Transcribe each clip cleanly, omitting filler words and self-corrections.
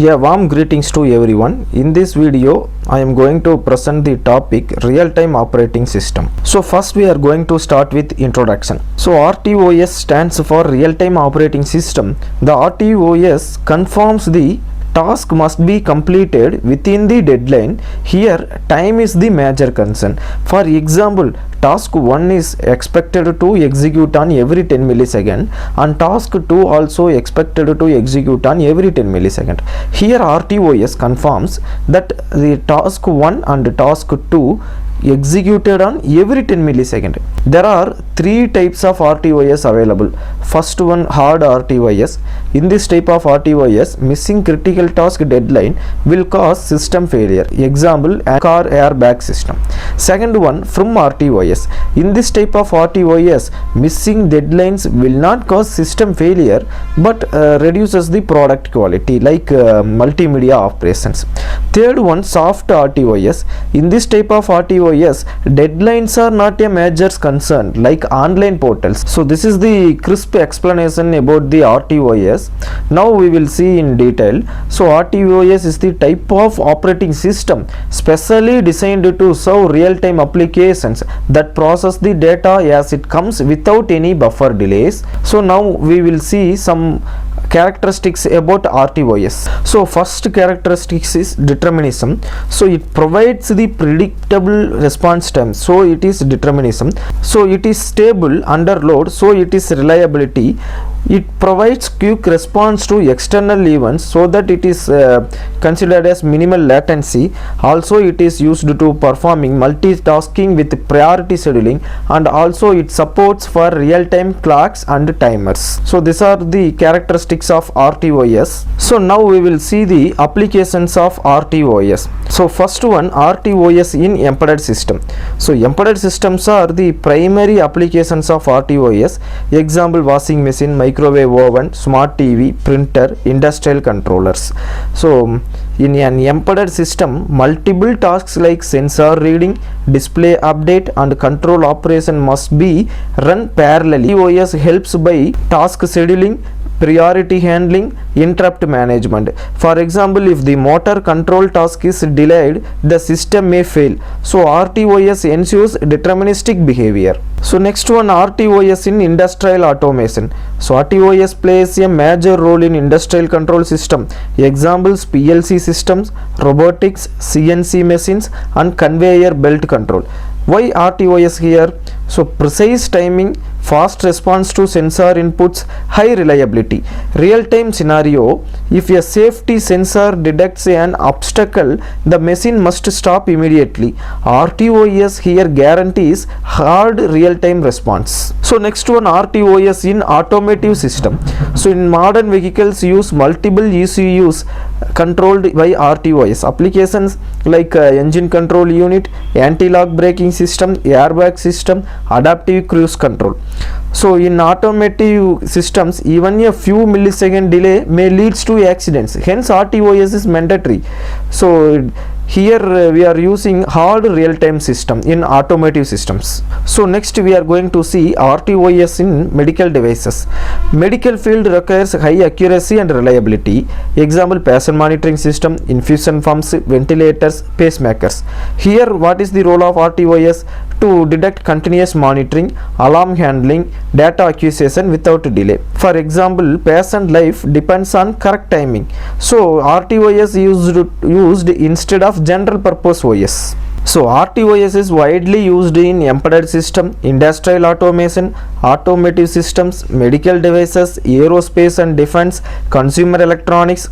A warm greetings to everyone. In this video, I am going to present the topic real-time operating system. So first we are going to start with introduction. So RTOS stands for real-time operating system. The RTOS confirms the task must be completed within the deadline. Here time is the major concern. For example, task 1 is expected to execute on every 10 millisecond and task 2 also expected to execute on every 10 millisecond. Here RTOS confirms that the task 1 and task 2 executed on every 10 millisecond. There are three types of RTOS available. First one, hard RTOS. In this type of RTOS, missing critical task deadline will cause system failure. Example, car airbag system. Second one, from RTOS. In this type of RTOS, missing deadlines will not cause system failure but reduces the product quality, like multimedia operations. Third one, soft RTOS. In this type of RTOS, deadlines are not a major concern, like online portals. So this is the crisp explanation about the RTOS. Now we will see in detail. So RTOS is the type of operating system specially designed to serve real-time applications that process the data as it comes without any buffer delays. So now we will see some characteristics about RTOS. So first characteristics is determinism. So it provides the predictable response time, so it is determinism. So it is stable under load, so it is reliability. It provides quick response to external events, so that it is considered as minimal latency. Also it is used to performing multitasking with priority scheduling, and also it supports for real-time clocks and timers. So these are the characteristics of RTOS. So now we will see the applications of RTOS. So first one, RTOS in embedded system. So embedded systems are the primary applications of RTOS. Example, washing machine, microwave oven, smart TV, printer, industrial controllers. So in an embedded system, multiple tasks like sensor reading, display update and control operation must be run parallelly. RTOS helps by task scheduling, priority handling, interrupt management. For example, if the motor control task is delayed, the system may fail. So RTOS ensures deterministic behavior. So next one, RTOS in industrial automation. So RTOS plays a major role in industrial control system. Examples, PLC systems, robotics, CNC machines and conveyor belt control. Why RTOS here? So precise timing, fast response to sensor inputs, high reliability. Real-time scenario, if a safety sensor detects an obstacle, the machine must stop immediately. RTOS here guarantees hard real-time response. So next one, RTOS in automotive system. So in modern vehicles use multiple ECUs controlled by RTOS. Applications like engine control unit, anti-lock braking system, airbag system, adaptive cruise control. So in automotive systems, even a few millisecond delay may lead to accidents. Hence RTOS is mandatory. So here we are using hard real-time system in automotive systems. So next we are going to see RTOS in medical devices. Medical field requires high accuracy and reliability. Example, patient monitoring system, infusion pumps, ventilators, pacemakers. Here what is the role of RTOS? To detect continuous monitoring, alarm handling, data acquisition without delay. For example, patient life depends on correct timing. So RTOS used instead of general purpose OS. So RTOS is widely used in embedded system, industrial automation, automotive systems, medical devices, aerospace and defense, consumer electronics,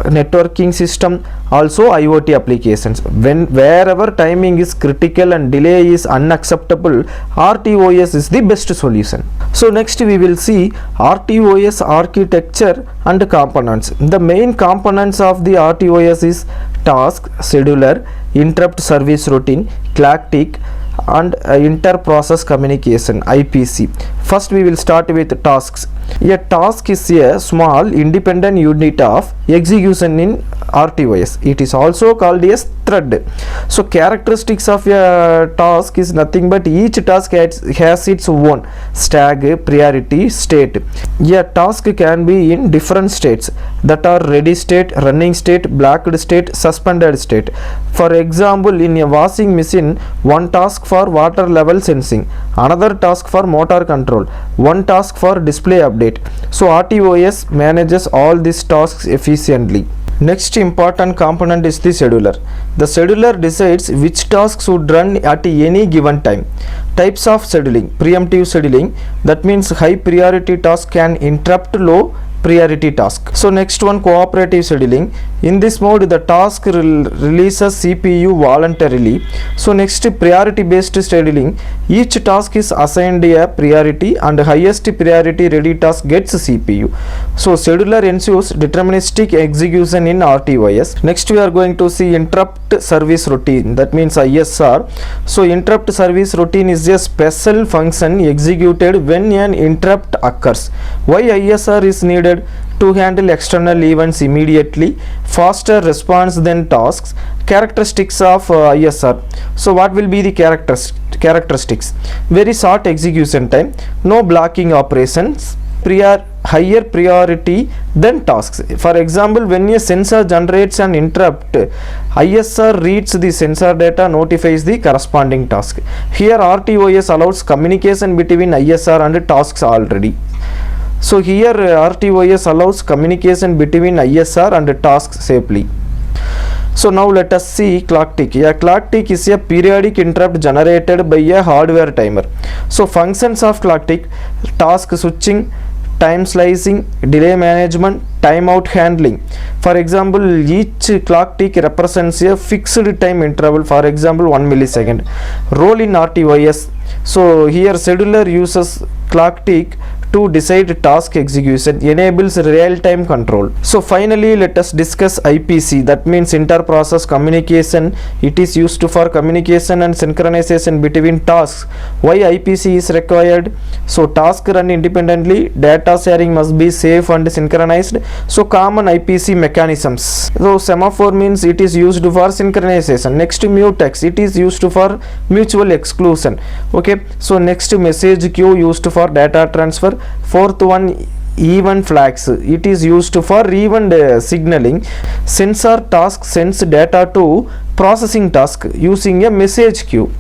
networking system, also IoT applications. Wherever timing is critical and delay is unacceptable, RTOS is the best solution. So next we will see RTOS architecture and components. The main components of the RTOS is task, scheduler, interrupt service routine, clock tick and inter-process communication, IPC. First we will start with tasks. A task is a small independent unit of execution in RTOS. It is also called as thread. So characteristics of a task is nothing but each task has its own stack, priority, state. A task can be in different states, that are ready state, running state, blocked state, suspended state. For example, in a washing machine, one task for water level sensing, another task for motor control, one task for display update. So RTOS manages all these tasks efficiently. Next important component is the scheduler. The scheduler decides which tasks would run at any given time. Types of scheduling: preemptive scheduling, that means high priority task can interrupt low priority task. So next one, cooperative scheduling. In this mode, the task releases CPU voluntarily. So next, priority based scheduling. Each task is assigned a priority and highest priority ready task gets CPU. So scheduler ensures deterministic execution in RTOS. Next we are going to see interrupt service routine, that means ISR. So interrupt service routine is a special function executed when an interrupt occurs. Why ISR is needed? To handle external events immediately, faster response than tasks. Characteristics of ISR. So what will be the characteristics? Very short execution time, no blocking operations, higher priority than tasks. For example, when a sensor generates an interrupt, ISR reads the sensor data, notifies the corresponding task. Here RTOS allows communication between ISR and tasks already. So here RTOS allows communication between ISR and tasks safely. So now let us see clock tick. A clock tick is a periodic interrupt generated by a hardware timer. So functions of clock tick: task switching, time slicing, delay management, timeout handling. For example, each clock tick represents a fixed time interval, for example 1 millisecond. Role in RTOS. So here scheduler uses clock tick to decide task execution, enables real-time control. So finally let us discuss IPC, that means inter-process communication. It is used for communication and synchronization between tasks. Why IPC is required? So tasks run independently, data sharing must be safe and synchronized. So common IPC mechanisms. So semaphore means it is used for synchronization. Next, mutex, it is used for mutual exclusion. Okay, so next, message queue used for data transfer. Fourth one, event flags, it is used for event signaling. Sensor task sends data to processing task using a message queue.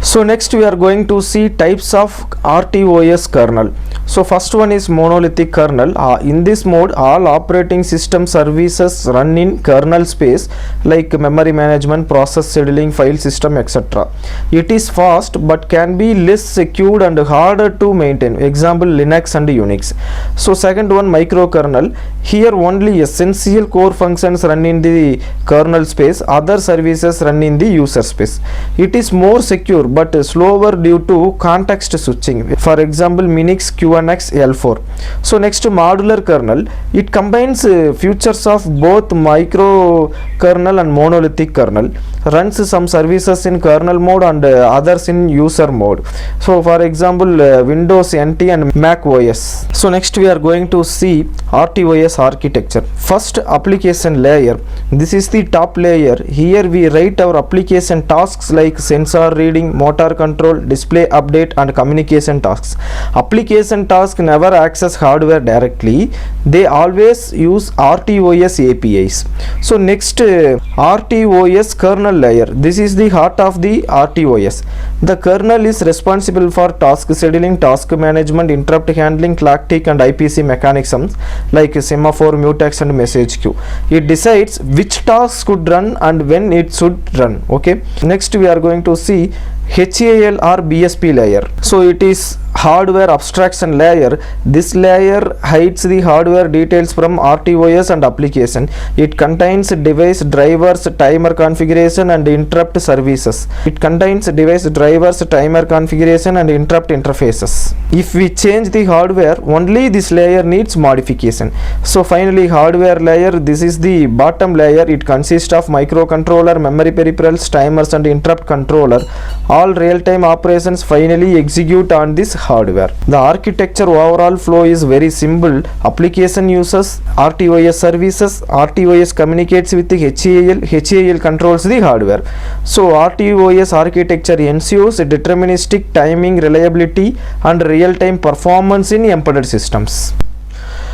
So next we are going to see types of RTOS kernel. So first one is monolithic kernel. In this mode, all operating system services run in kernel space, like memory management, process scheduling, file system, etc. It is fast but can be less secured and harder to maintain. Example, Linux and Unix. So second one, microkernel. Here only essential core functions run in the kernel space, other services run in the user space. It is more secure but slower due to context switching. For example, Minix, QNX, L4. So next, modular kernel. It combines features of both micro kernel and monolithic kernel. Runs some services in kernel mode and others in user mode. So for example, Windows NT and Mac OS. So next we are going to see RTOS architecture. First, application layer. This is the top layer. Here we write our application tasks like sensor reading, motor control, display update and communication tasks. Application tasks never access hardware directly. They always use RTOS APIs. So next, RTOS kernel layer. This is the heart of the RTOS. The kernel is responsible for task scheduling, task management, interrupt handling, clock tick and IPC mechanisms like semaphore, mutex and message queue. It decides which tasks could run and when it should run. Okay. Next we are going to see HAL or BSP layer. So it is hardware abstraction layer. This layer hides the hardware details from RTOS and application. It contains device drivers, timer configuration and interrupt services. It contains device drivers, timer configuration and interrupt interfaces. If we change the hardware, only this layer needs modification. So finally, hardware layer. This is the bottom layer. It consists of microcontroller, memory peripherals, timers and interrupt controller. All real-time operations finally execute on this hardware. The architecture overall flow is very simple. Application uses RTOS services, RTOS communicates with the HAL controls the hardware. So RTOS architecture ensures deterministic timing, reliability and real-time performance in embedded systems.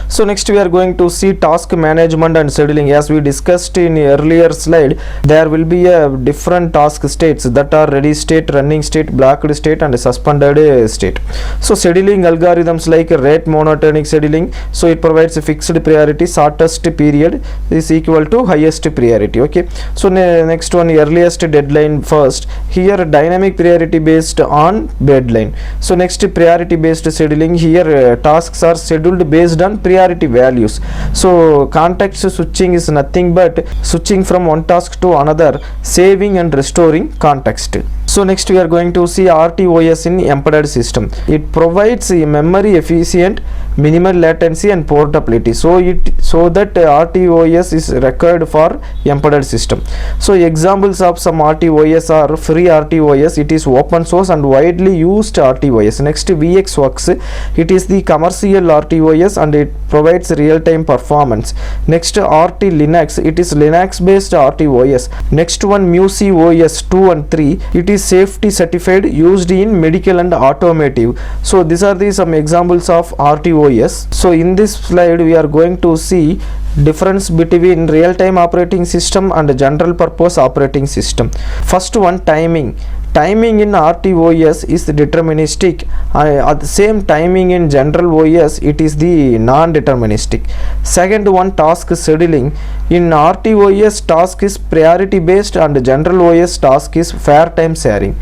So next we are going to see task management and scheduling. As we discussed in earlier slide, there will be a different task states that are ready state, running state, blocked state and suspended state. So scheduling algorithms like rate monotonic scheduling, so it provides a fixed priority, shortest period is equal to highest priority. Okay, so next one, earliest deadline first. Here dynamic priority based on deadline. So next, priority based scheduling. Here tasks are scheduled based on priority values. So context switching is nothing but switching from one task to another, saving and restoring context. So next we are going to see RTOS in embedded system. It provides a memory efficient, minimal latency and portability. So that RTOS is required for embedded system. So examples of some RTOS are free RTOS, it is open source and widely used RTOS. Next, VxWorks, it is the commercial RTOS and it provides real-time performance. Next, RT Linux, it is Linux based RTOS. Next one, MusiOS 2 and 3, it is safety certified, used in medical and automotive. So these are some examples of RTOS. So in this slide we are going to see difference between real-time operating system and general purpose operating system. First one, timing. Timing in RTOS is deterministic. At the same timing in general OS it is the non-deterministic. Second one, task scheduling. In RTOS task is priority based and general OS task is fair time sharing.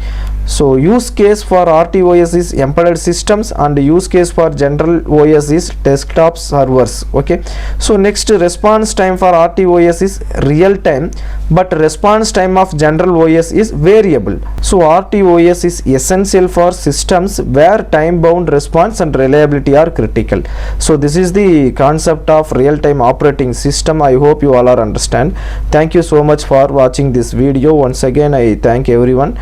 So use case for RTOS is embedded systems and use case for general OS is desktop servers. Okay, so next, response time for RTOS is real time, but response time of general OS is variable. So RTOS is essential for systems where time bound response and reliability are critical. So this is the concept of real time operating system. I hope you all are understand. Thank you so much for watching this video. Once again I thank everyone.